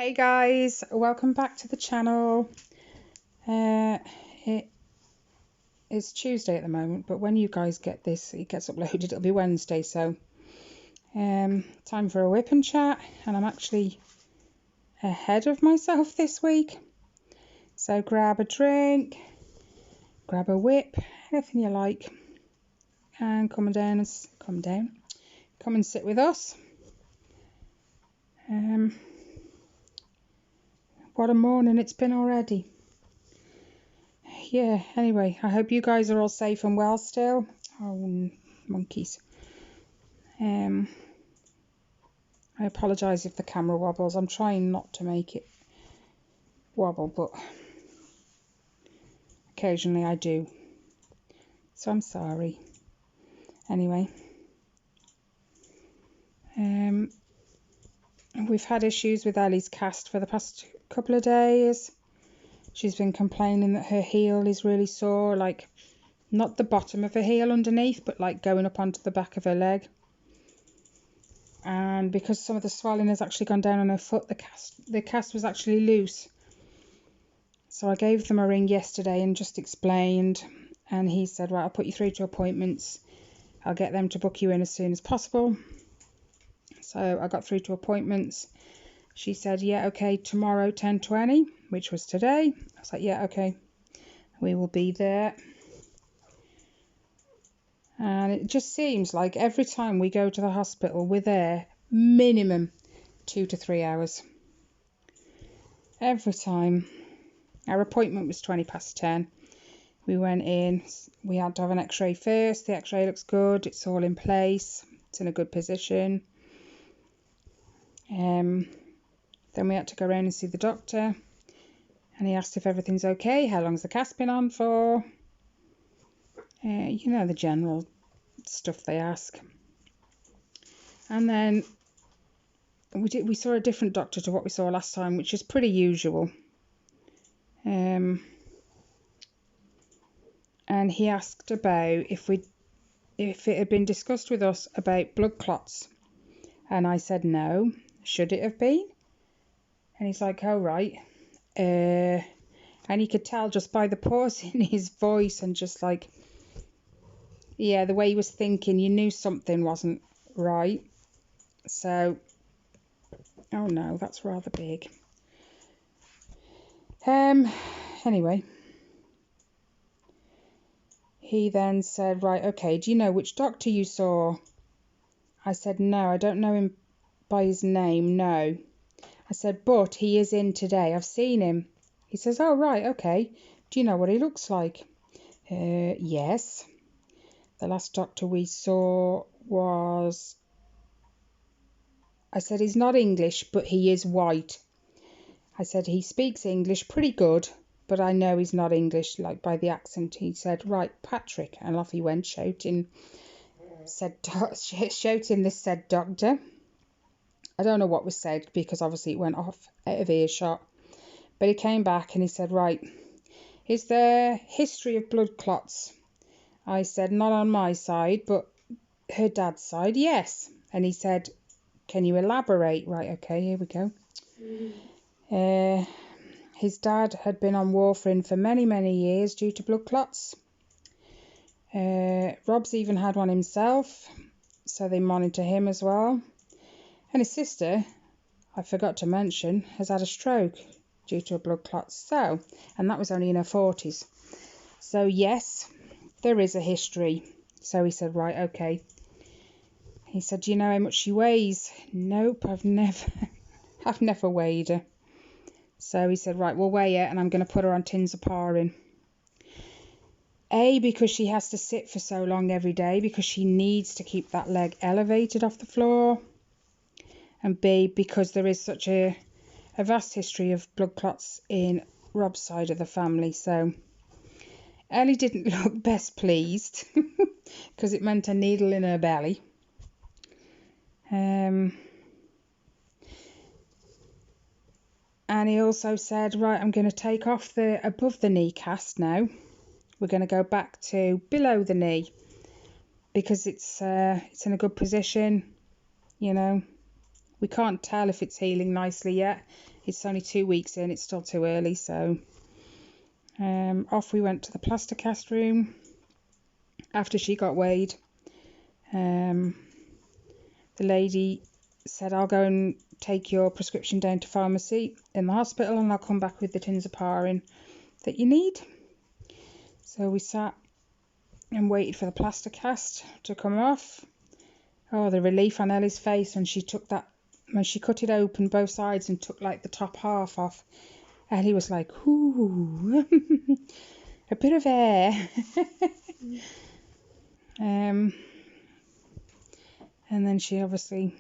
Hey guys, welcome back to the channel. It is Tuesday at the moment, but when you guys get this, it gets uploaded, it'll be Wednesday. So time for a whip and chat, and I'm actually ahead of myself this week. So grab a drink, grab a whip, anything you like, and come and sit with us. What a morning it's been already. Yeah, anyway, I hope you guys are all safe and well still. Oh, monkeys. I apologise if the camera wobbles. I'm trying not to make it wobble, but occasionally I do. So I'm sorry. Anyway, we've had issues with Ellie's cast for the past couple of days. She's been complaining that her heel is really sore, like not the bottom of her heel underneath, but like going up onto the back of her leg. And because some of the swelling has actually gone down on her foot, the cast was actually loose. So I gave them a ring yesterday and just explained, and he said, right, I'll put you through to appointments. I'll get them to book you in as soon as possible. So I got through to appointments. She said, yeah, okay, tomorrow 10:20, which was today. I was like, yeah, okay, we will be there. And it just seems like every time we go to the hospital, we're there minimum 2 to 3 hours. Every time. Our appointment was 10:20. We went in. We had to have an x-ray first. The x-ray looks good. It's all in place. It's in a good position. Then we had to go around and see the doctor. And he asked if everything's okay. How long's the cast been on for? You know, the general stuff they ask. And then we saw a different doctor to what we saw last time, which is pretty usual. And he asked about if it had been discussed with us about blood clots. And I said no. Should it have been? And he's like, oh, right. And you could tell just by the pause in his voice and just like, yeah, the way he was thinking, you knew something wasn't right. So, oh no, that's rather big. Anyway, he then said, right, okay, do you know which doctor you saw? I said, no, I don't know him by his name, no. I said, but he is in today. I've seen him. He says, oh, right, okay. Do you know what he looks like? Yes. The last doctor we saw was... I said, he's not English, but he is white. I said, he speaks English pretty good, but I know he's not English, like by the accent. He said, right, Patrick. And off he went shouting this said doctor. I don't know what was said because obviously it went off out of earshot. But he came back and he said, right, is there history of blood clots? I said, not on my side, but her dad's side, yes. And he said, can you elaborate? Right, okay, here we go. His dad had been on warfarin for many, many years due to blood clots. Rob's even had one himself, so they monitor him as well. And his sister, I forgot to mention, has had a stroke due to a blood clot. So, and that was only in her 40s. So yes, there is a history. So he said, right, okay. He said, do you know how much she weighs? Nope, I've never weighed her. So he said, right, we'll weigh her and I'm going to put her on tinzaparin. A, because she has to sit for so long every day because she needs to keep that leg elevated off the floor. And B, because there is such a vast history of blood clots in Rob's side of the family. So Ellie didn't look best pleased because it meant a needle in her belly. And he also said, right, I'm going to take off the above the knee cast now. We're going to go back to below the knee because it's in a good position, you know. We can't tell if it's healing nicely yet. It's only 2 weeks in, it's still too early. So off we went to the plaster cast room after she got weighed. The lady said, I'll go and take your prescription down to pharmacy in the hospital and I'll come back with the tins of parin that you need. So we sat and waited for the plaster cast to come off. Oh, the relief on Ellie's face when she took that, when she cut it open both sides and took like the top half off. Ellie was like, ooh, a bit of air. And then she obviously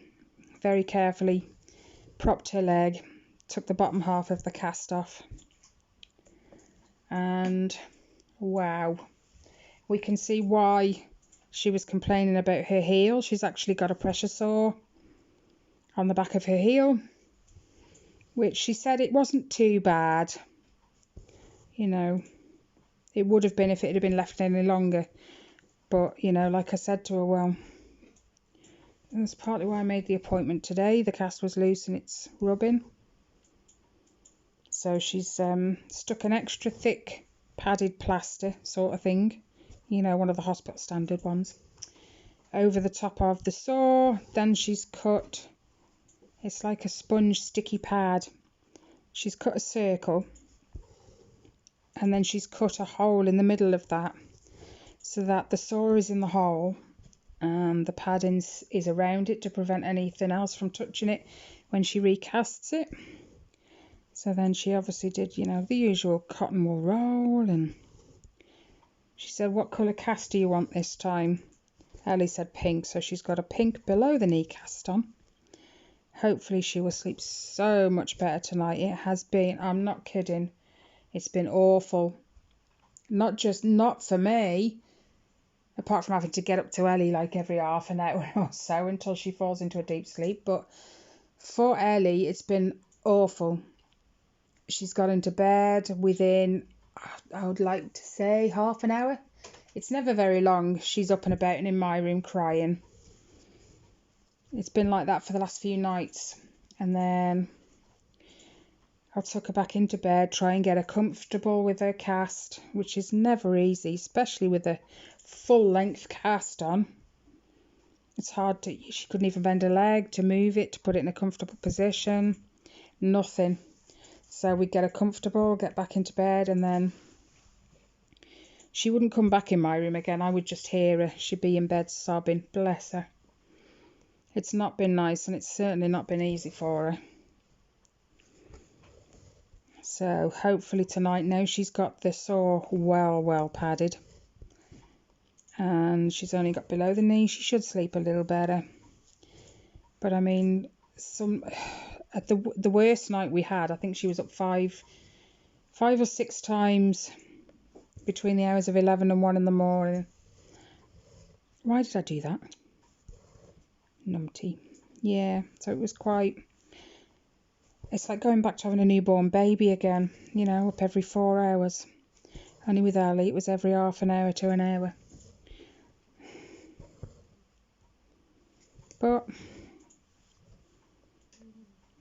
very carefully propped her leg, took the bottom half of the cast off, and wow, we can see why she was complaining about her heel. She's actually got a pressure sore on the back of her heel, which she said it wasn't too bad. You know, it would have been if it had been left any longer. But, you know, like I said to her, well, that's partly why I made the appointment today. The cast was loose and it's rubbing. So she's stuck an extra thick padded plaster sort of thing, you know, one of the hospital standard ones, over the top of the sore. Then she's cut, it's like a sponge sticky pad. She's cut a circle and then she's cut a hole in the middle of that so that the sore is in the hole and the padding is around it to prevent anything else from touching it when she recasts it. So then she obviously did, you know, the usual cotton wool roll, and she said, what colour cast do you want this time? Ellie said pink, so she's got a pink below the knee cast on. Hopefully she will sleep so much better tonight. It has been, I'm not kidding, it's been awful. Not for me, apart from having to get up to Ellie like every half an hour or so until she falls into a deep sleep, but for Ellie it's been awful. She's got into bed within, I would like to say, half an hour. It's never very long. She's up and about and in my room crying. It's been like that for the last few nights. And then I took her back into bed, try and get her comfortable with her cast, which is never easy, especially with a full length cast on. It's hard to, she couldn't even bend her leg to move it, to put it in a comfortable position. Nothing. So we'd get her comfortable, get back into bed, and then she wouldn't come back in my room again. I would just hear her. She'd be in bed sobbing. Bless her. It's not been nice, and it's certainly not been easy for her. So hopefully tonight, now she's got the sore well padded, and she's only got below the knee, she should sleep a little better. But I mean, at the worst night we had, I think she was up five or six times between the hours of 11 and 1 in the morning. Why did I do that? Numpty. Yeah, so it was quite, it's like going back to having a newborn baby again, you know, up every 4 hours. Only with Ellie, it was every half an hour to an hour. But,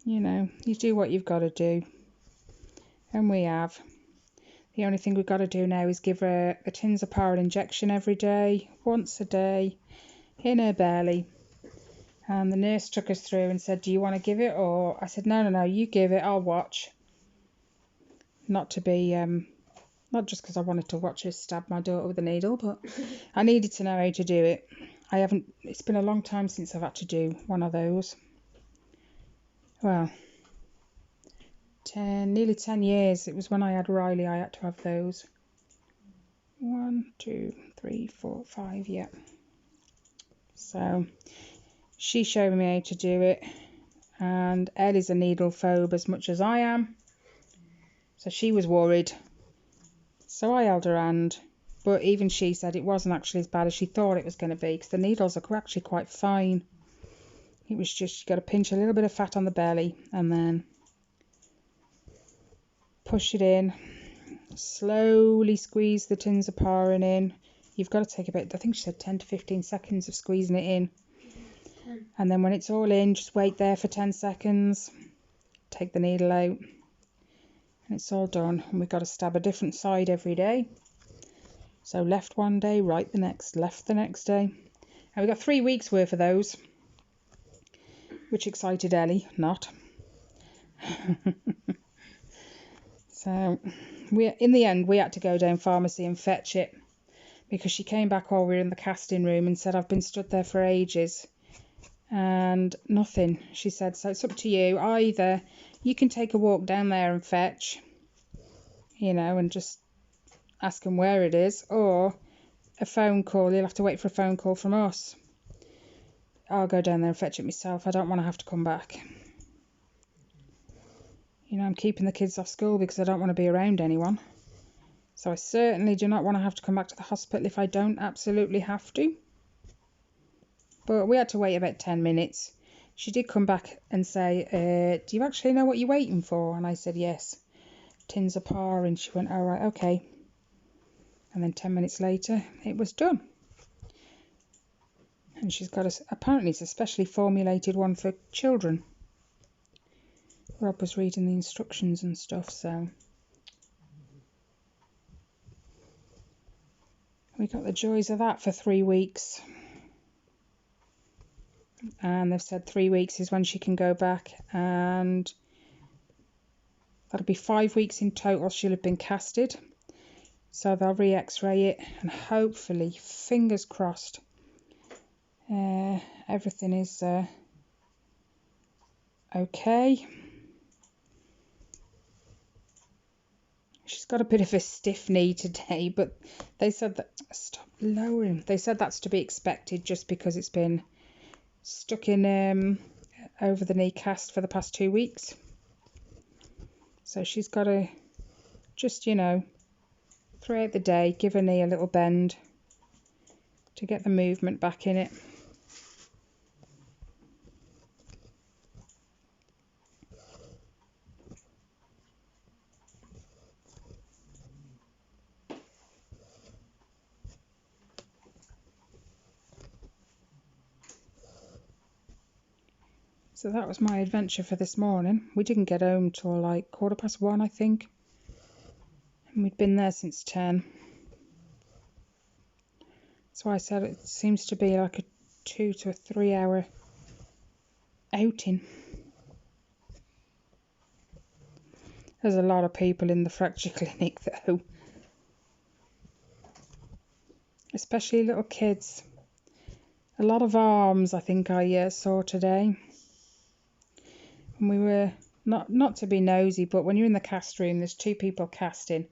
you know, you do what you've got to do. And we have. The only thing we've got to do now is give her a tins of parin injection every day, once a day, in her belly. And the nurse took us through and said, do you want to give it? Or I said, no, you give it, I'll watch. Not to be, not just because I wanted to watch her stab my daughter with a needle, but I needed to know how to do it. It's been a long time since I've had to do one of those. Well, nearly 10 years. It was when I had Riley I had to have those. 1, 2, 3, 4, 5, yeah. So she showed me how to do it, and Ellie's a needle phobe as much as I am, so she was worried. So I held her hand, but even she said it wasn't actually as bad as she thought it was going to be, because the needles are actually quite fine. It was just, you got to pinch a little bit of fat on the belly and then push it in, slowly squeeze the tins of parin in. You've got to take about, I think she said 10 to 15 seconds of squeezing it in. And then when it's all in, just wait there for 10 seconds. Take the needle out. And it's all done. And we've got to stab a different side every day. So left one day, right the next, left the next day. And we've got 3 weeks worth of those. Which excited Ellie, not. So in the end, we had to go down pharmacy and fetch it. Because she came back while we were in the casting room and said, I've been stood there for ages. And nothing. She said, so it's up to you. Either you can take a walk down there and fetch, and just ask them where it is, or a phone call. You'll have to wait for a phone call from us. I'll go down there and fetch it myself. I don't want to have to come back. I'm keeping the kids off school because I don't want to be around anyone. So I certainly do not want to have to come back to the hospital if I don't absolutely have to. But we had to wait about 10 minutes. She did come back and say, do you actually know what you're waiting for? And I said, yes. Tins of par. And she went, all right, okay. And then 10 minutes later, it was done. And she's got apparently it's a specially formulated one for children. Rob was reading the instructions and stuff, so. We got the joys of that for 3 weeks. And they've said 3 weeks is when she can go back, and that'll be 5 weeks in total she'll have been casted. So they'll re-x-ray it, and hopefully, fingers crossed, everything is okay. She's got a bit of a stiff knee today, but they said that, stop lowering. They said that's to be expected just because it's been stuck in over the knee cast for the past 2 weeks. So she's got to just, throughout the day, give her knee a little bend to get the movement back in it. So that was my adventure for this morning. We didn't get home till like 1:15, I think. And we'd been there since 10. So I said it seems to be like a 2 to 3 hour outing. There's a lot of people in the fracture clinic though. Especially little kids. A lot of arms I think I saw today. And we were, not to be nosy, but when you're in the cast room, there's 2 people casting.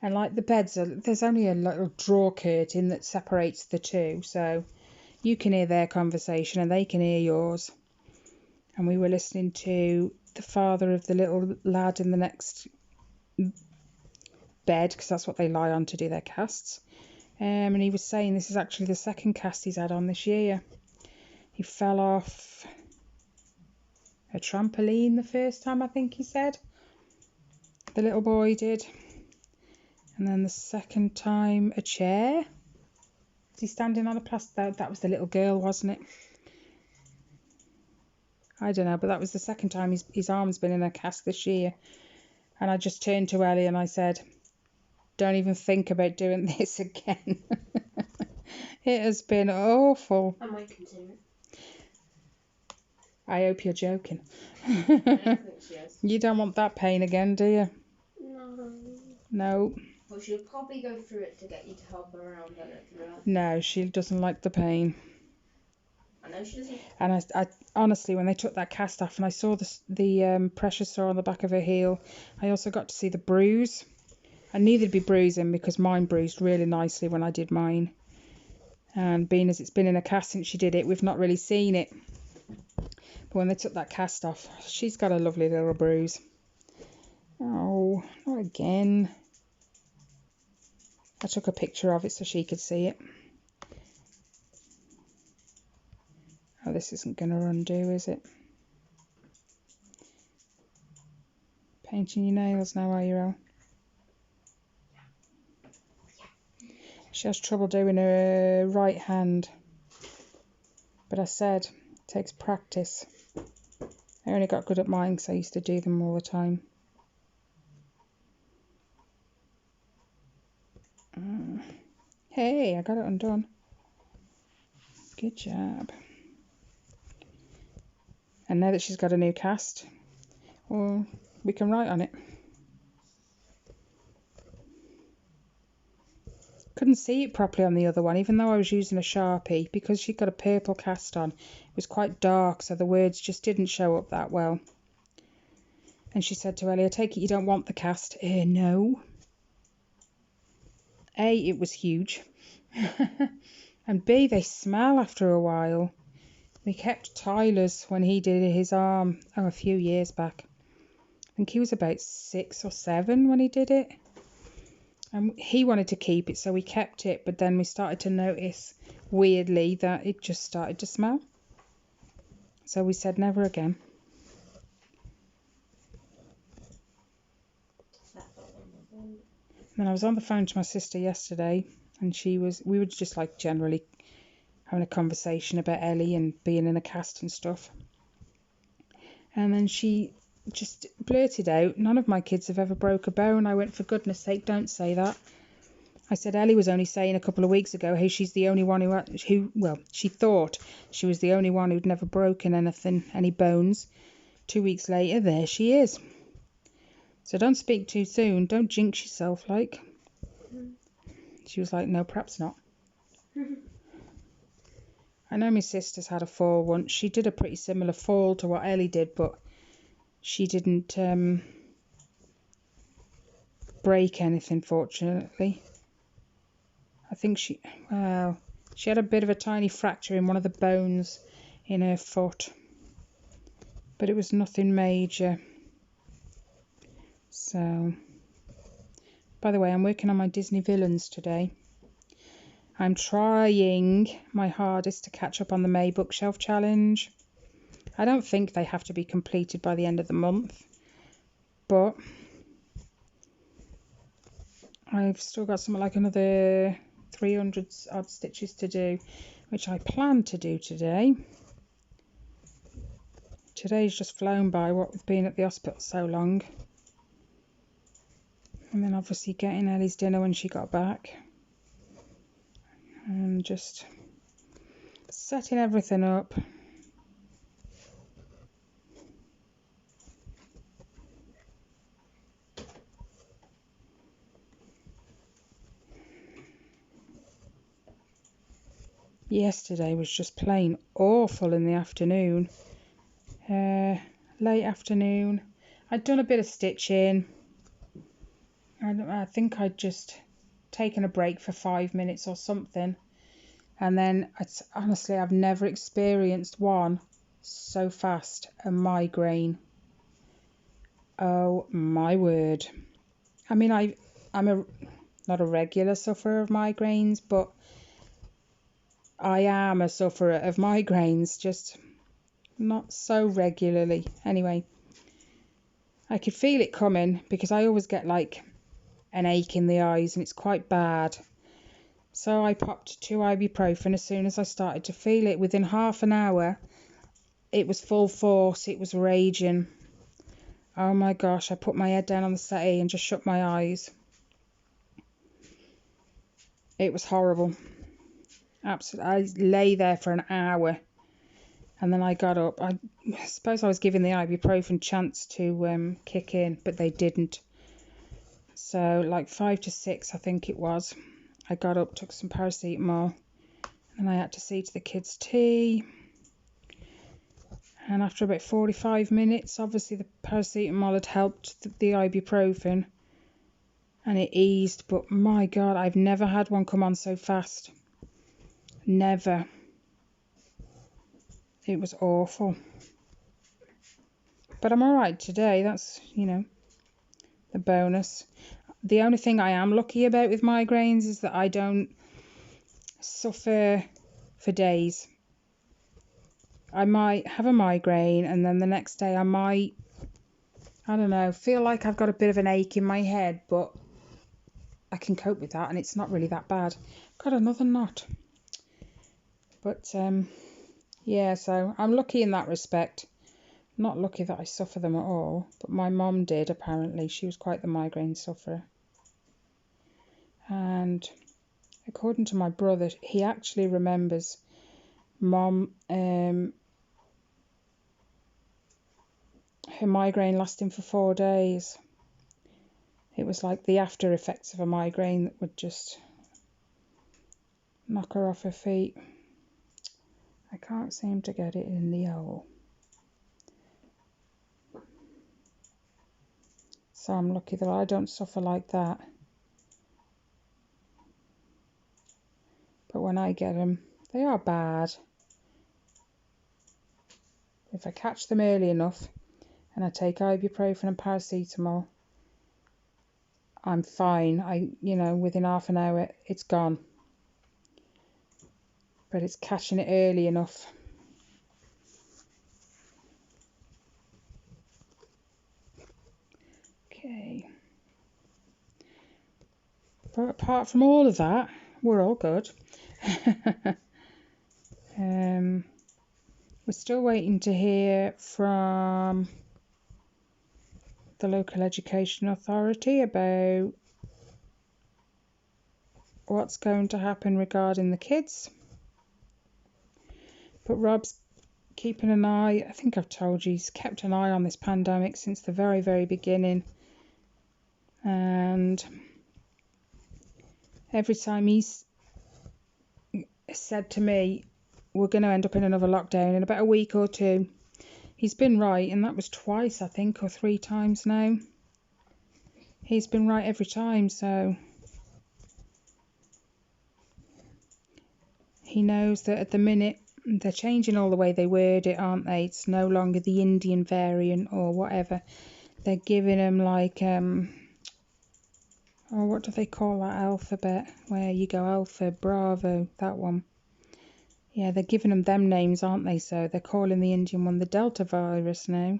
And like the beds, there's only a little drawer curtain that separates the 2. So you can hear their conversation and they can hear yours. And we were listening to the father of the little lad in the next bed, because that's what they lie on to do their casts. And he was saying this is actually the second cast he's had on this year. He fell off a trampoline the first time, I think he said. The little boy did. And then the second time, a chair. Is he standing on a plastic? That was the little girl, wasn't it? I don't know, but that was the second time his arm's been in a cast this year. And I just turned to Ellie and I said, don't even think about doing this again. It has been awful. I might continue. I hope you're joking. I don't think she is. You don't want that pain again, do you? No. No. Well, she'll probably go through it to get you to help her around throughout. No, she doesn't like the pain. I know she doesn't. And I honestly, when they took that cast off and I saw the pressure sore on the back of her heel, I also got to see the bruise. I knew there'd be bruising because mine bruised really nicely when I did mine. And being as it's been in a cast since she did it, we've not really seen it. But when they took that cast off, she's got a lovely little bruise. Oh, not again. I took a picture of it so she could see it. Oh, this isn't going to undo, is it? Painting your nails now, are you, Elle? She has trouble doing her right hand. But I said, Takes practice. I only got good at mine because I used to do them all the time. Hey, I got it undone. Good job. And now that she's got a new cast, well, we can write on it. Couldn't see it properly on the other one, even though I was using a Sharpie, because she got a purple cast on. It was quite dark, so the words just didn't show up that well. And she said to Ellie, I take it you don't want the cast? No. A, it was huge. And B, they smell after a while. We kept Tyler's when he did his arm, a few years back. I think he was about 6 or 7 when he did it. And he wanted to keep it, so we kept it. But then we started to notice, weirdly, that it just started to smell. So we said never again. And then I was on the phone to my sister yesterday, and we were just like generally having a conversation about Ellie and being in a cast and stuff. And then she just blurted out, none of my kids have ever broke a bone. I went, for goodness sake, don't say that. I said Ellie was only saying a couple of weeks ago how she's the only one who she thought she was the only one who'd never broken any bones. 2 weeks later, there she is. So don't speak too soon. Don't jinx yourself, like. She was like, no, perhaps not. I know my sister's had a fall once. She did a pretty similar fall to what Ellie did, but she didn't break anything, fortunately. I think she had a bit of a tiny fracture in one of the bones in her foot, but it was nothing major. So, by the way, I'm working on my Disney villains today. I'm trying my hardest to catch up on the May bookshelf challenge. I don't think they have to be completed by the end of the month, but I've still got something like another 300 odd stitches to do, which I plan to do today. Today's just flown by, what with being at the hospital so long. And then obviously getting Ellie's dinner when she got back. And just setting everything up. Yesterday was just plain awful in the afternoon. Late afternoon. I'd done a bit of stitching. I think I'd just taken a break for 5 minutes or something. And then, honestly, I've never experienced one so fast, a migraine. Oh, my word. I mean, I'm not a regular sufferer of migraines, but I am a sufferer of migraines, just not so regularly. Anyway, I could feel it coming because I always get like an ache in the eyes and it's quite bad. So I popped 2 ibuprofen as soon as I started to feel it. Within half an hour, it was full force. It was raging. Oh my gosh, I put my head down on the settee and just shut my eyes. It was horrible. Absolutely. I lay there for an hour and then I got up. I suppose I was giving the ibuprofen chance to kick in, but they didn't. So like 5 to 6, I think it was. I got up, took some paracetamol, and I had to see to the kids' tea. And after about 45 minutes, obviously the paracetamol had helped the ibuprofen, and it eased. But my God, I've never had one come on so fast. Never. It was awful. But I'm all right today. That's, the bonus. The only thing I am lucky about with migraines is that I don't suffer for days. I might have a migraine and then the next day I might, I don't know, feel like I've got a bit of an ache in my head, but I can cope with that and it's not really that bad. Got another knot. But, Yeah, so I'm lucky in that respect. Not lucky that I suffer them at all, but my mum did apparently. She was quite the migraine sufferer. And according to my brother, he actually remembers Mum, her migraine lasting for 4 days. It was like the after effects of a migraine that would just knock her off her feet. I can't seem to get it in the hole. So I'm lucky that I don't suffer like that. But when I get them, they are bad. If I catch them early enough and I take ibuprofen and paracetamol, I'm fine. Within half an hour, it's gone. But it's catching it early enough. Okay. But apart from all of that, we're all good. We're still waiting to hear from the local education authority about what's going to happen regarding the kids. But Rob's keeping an eye. I think I've told you, he's kept an eye on this pandemic since the very, very beginning. And every time he's said to me, we're going to end up in another lockdown in about a week or two, he's been right, and that was twice, I think, or 3 times now. He's been right every time, so he knows that at the minute they're changing all the way they word it, aren't they? It's no longer the Indian variant or whatever. They're giving them like, what do they call that alphabet? Where you go Alpha, Bravo, that one. Yeah, they're giving them names, aren't they? So they're calling the Indian one the Delta virus now.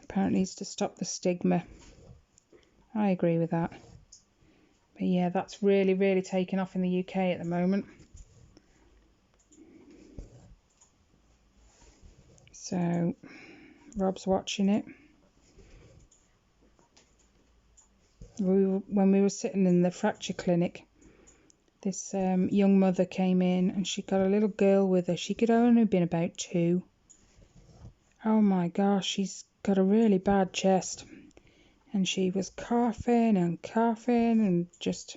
Apparently it's to stop the stigma. I agree with that. But yeah, that's really, really taken off in the UK at the moment. So Rob's watching it. When we were sitting in the fracture clinic, this young mother came in and she got a little girl with her. She could only have been about 2. Oh my gosh, she's got a really bad chest. And she was coughing and just...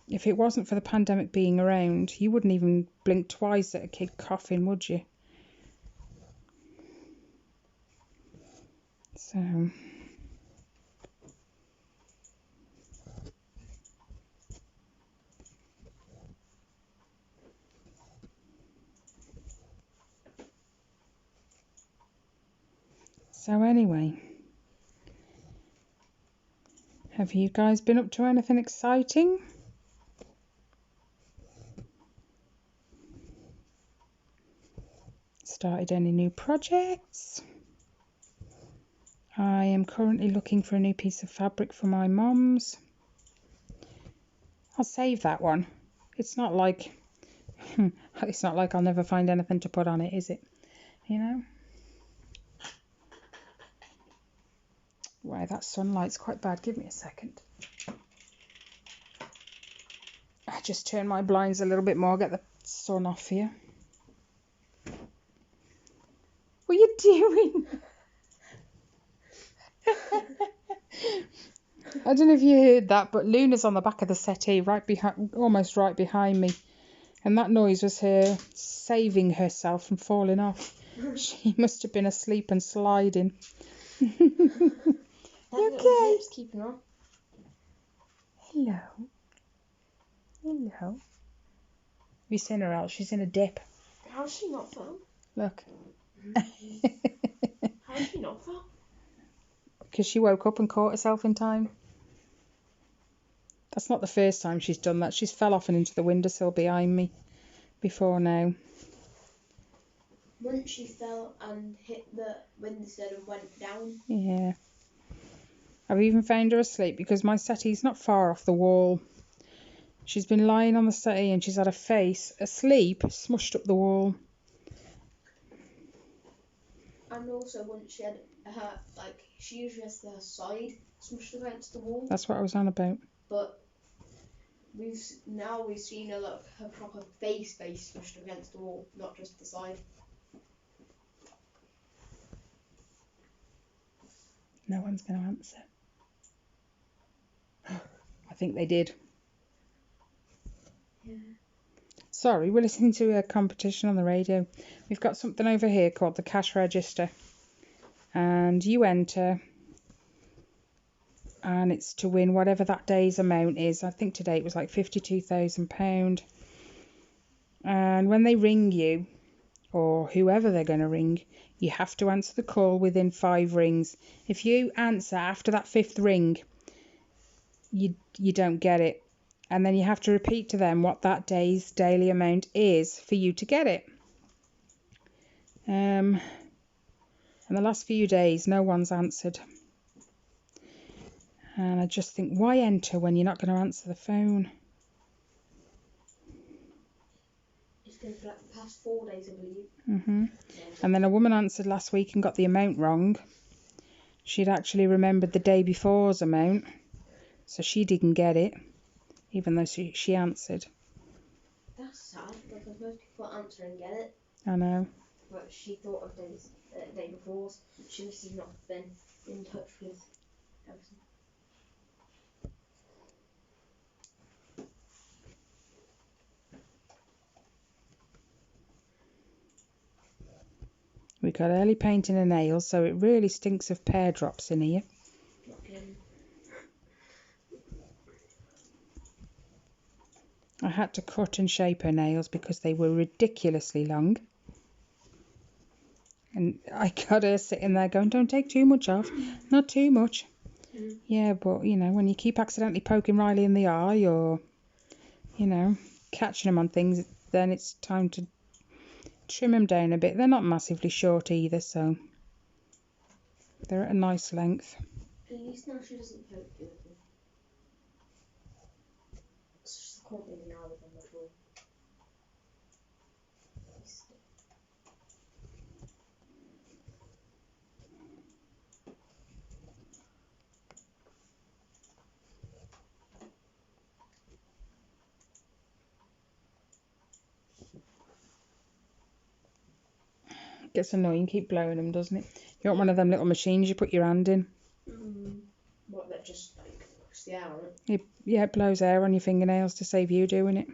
If it wasn't for the pandemic being around, you wouldn't even blink twice at a kid coughing, would you? So... So anyway, have you guys been up to anything exciting? Started any new projects? I am currently looking for a new piece of fabric for my mum's. I'll save that one. It's not like I'll never find anything to put on it, is it? You know? Wow, that sunlight's quite bad. Give me a second. I just turn my blinds a little bit more, get the sun off here. What are you doing? I don't know if you heard that, but Luna's on the back of the settee, almost right behind me. And that noise was her saving herself from falling off. She must have been asleep and sliding. You okay? Keeping on. Hello. Hello. Have you seen her out? She's in a dip. How's she not fell? Look. How's she not fell? Because she woke up and caught herself in time. That's not the first time she's done that. She's fell off and into the windowsill behind me before now. Once she fell and hit the windowsill and went down. Yeah. I've even found her asleep because my settee's not far off the wall. She's been lying on the settee and she's had her face asleep smushed up the wall. And also once she had her, like, she usually has her side smushed against the wall. That's what I was on about. But we've seen her, like, her proper face smushed against the wall, not just the side. No one's going to answer. I think they did. Yeah. Sorry, we're listening to a competition on the radio. We've got something over here called the cash register. And you enter. And it's to win whatever that day's amount is. I think today it was like £52,000. And when they ring you, or whoever they're going to ring, you have to answer the call within 5 rings. If you answer after that 5th ring, you don't get it. And then you have to repeat to them what that day's daily amount is for you to get it. And the last few days, no one's answered. And I just think, why enter when you're not going to answer the phone? It's been for like the past 4 days, I believe. And then a woman answered last week and got the amount wrong. She'd actually remembered the day before's amount, so she didn't get it, even though she answered. That's sad, because most people answer and get it. I know. But she thought of the day before. She must have not been in touch with everything. We got Ellie painting her nails, so it really stinks of pear drops in here. I had to cut and shape her nails because they were ridiculously long. And I got her sitting there going, don't take too much off. Not too much. Yeah, but, you know, when you keep accidentally poking Riley in the eye or, you know, catching him on things, then it's time to trim them down a bit. They're not massively short either, so they're at a nice length. At least now she doesn't poke you. It's just the corner now with them at all. Gets annoying, keep blowing them, doesn't it? You want one of them little machines you put your hand in? What, that just like push the air on it? Yeah, it blows air on your fingernails to save you doing it.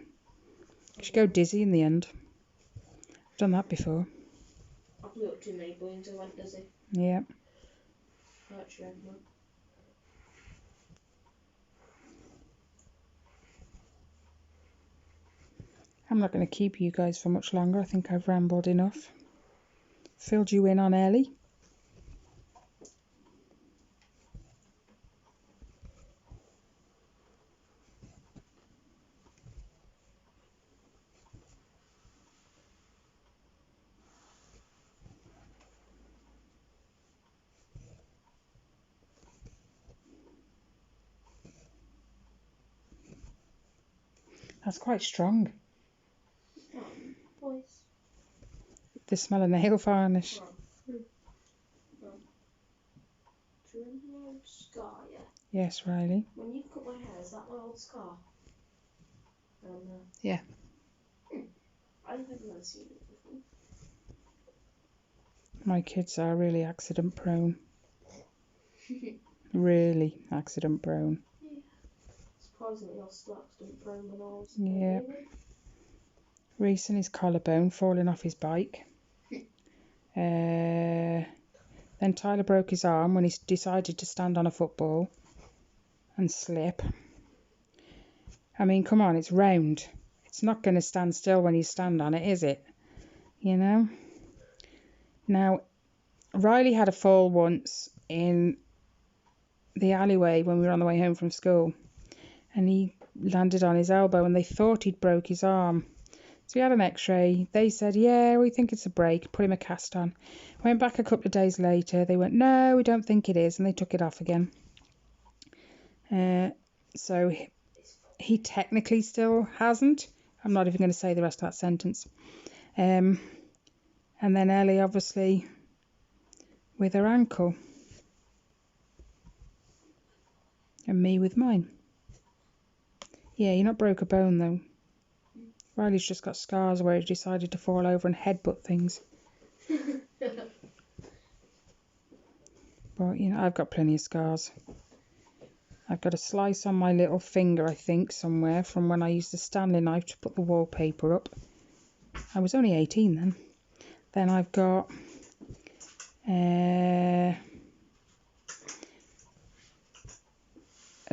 You go dizzy in the end. I've done that before. I blew up too many balloons, I went dizzy. Yeah. I actually had one. I'm not going to keep you guys for much longer. I think I've rambled enough. Filled you in on Ellie. That's quite strong. Boys. The smell of nail varnish. Do you remember my old scar, yeah? Yes, Riley. When you cut my hair, is that my old scar? Yeah. I've never seen it before. My kids are really accident prone. Really accident prone. Yeah. Surprisingly, I was still accident prone when I was. Yeah. Reese and his collarbone falling off his bike. Then Tyler broke his arm when he decided to stand on a football and slip. I mean, come on, it's round. It's not going to stand still when you stand on it, is it? You know? Now, Riley had a fall once in the alleyway when we were on the way home from school. And he landed on his elbow and they thought he'd broke his arm. So he had an x-ray. They said, yeah, we think it's a break. Put him a cast on. Went back a couple of days later. They went, no, we don't think it is. And they took it off again. So he technically still hasn't. I'm not even going to say the rest of that sentence. And then Ellie, obviously, with her ankle. And me with mine. Yeah, you're not broke a bone, though. Riley's just got scars where he decided to fall over and headbutt things. But, you know, I've got plenty of scars. I've got a slice on my little finger, I think, somewhere, from when I used the Stanley knife to put the wallpaper up. I was only 18 then. Then I've got a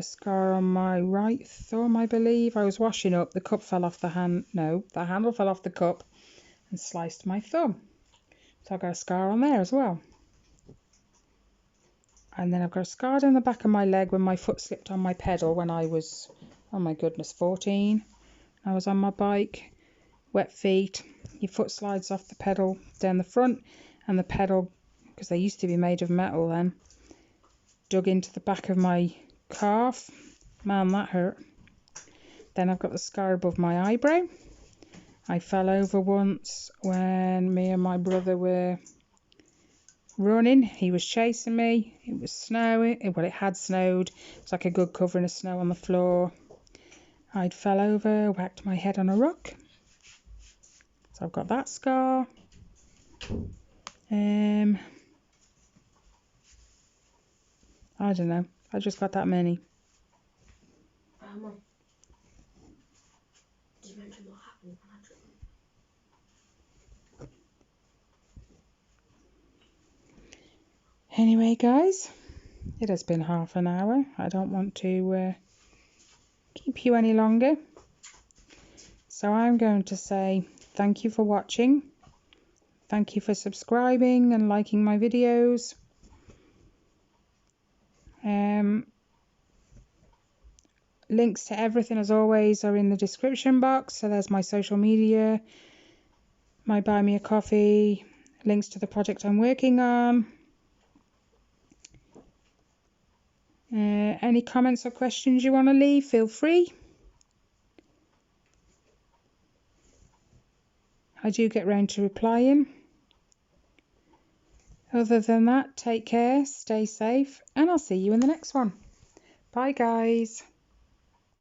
scar on my right thumb, I believe. I was washing up, the cup fell off the hand. No, the handle fell off the cup and sliced my thumb. So I've got a scar on there as well. And then I've got a scar down the back of my leg when my foot slipped on my pedal when I was, oh my goodness, 14. I was on my bike, wet feet. Your foot slides off the pedal down the front, and the pedal, because they used to be made of metal then, dug into the back of my calf. Man, that hurt. Then I've got the scar above my eyebrow. I fell over once when me and my brother were running. He was chasing me. It was snowing. Well, it had snowed. It's like a good covering of snow on the floor. I'd fell over, whacked my head on a rock. So I've got that scar. I don't know. I just got that many. Did you mention what happened when I took them? Anyway, guys, it has been half an hour. I don't want to keep you any longer. So I'm going to say thank you for watching. Thank you for subscribing and liking my videos. Links to everything, as always, are in the description box. So there's my social media, my buy me a coffee, links to the project I'm working on. Any comments or questions you want to leave, feel free. I do get round to replying. Other than that, take care, stay safe, and I'll see you in the next one. Bye, guys.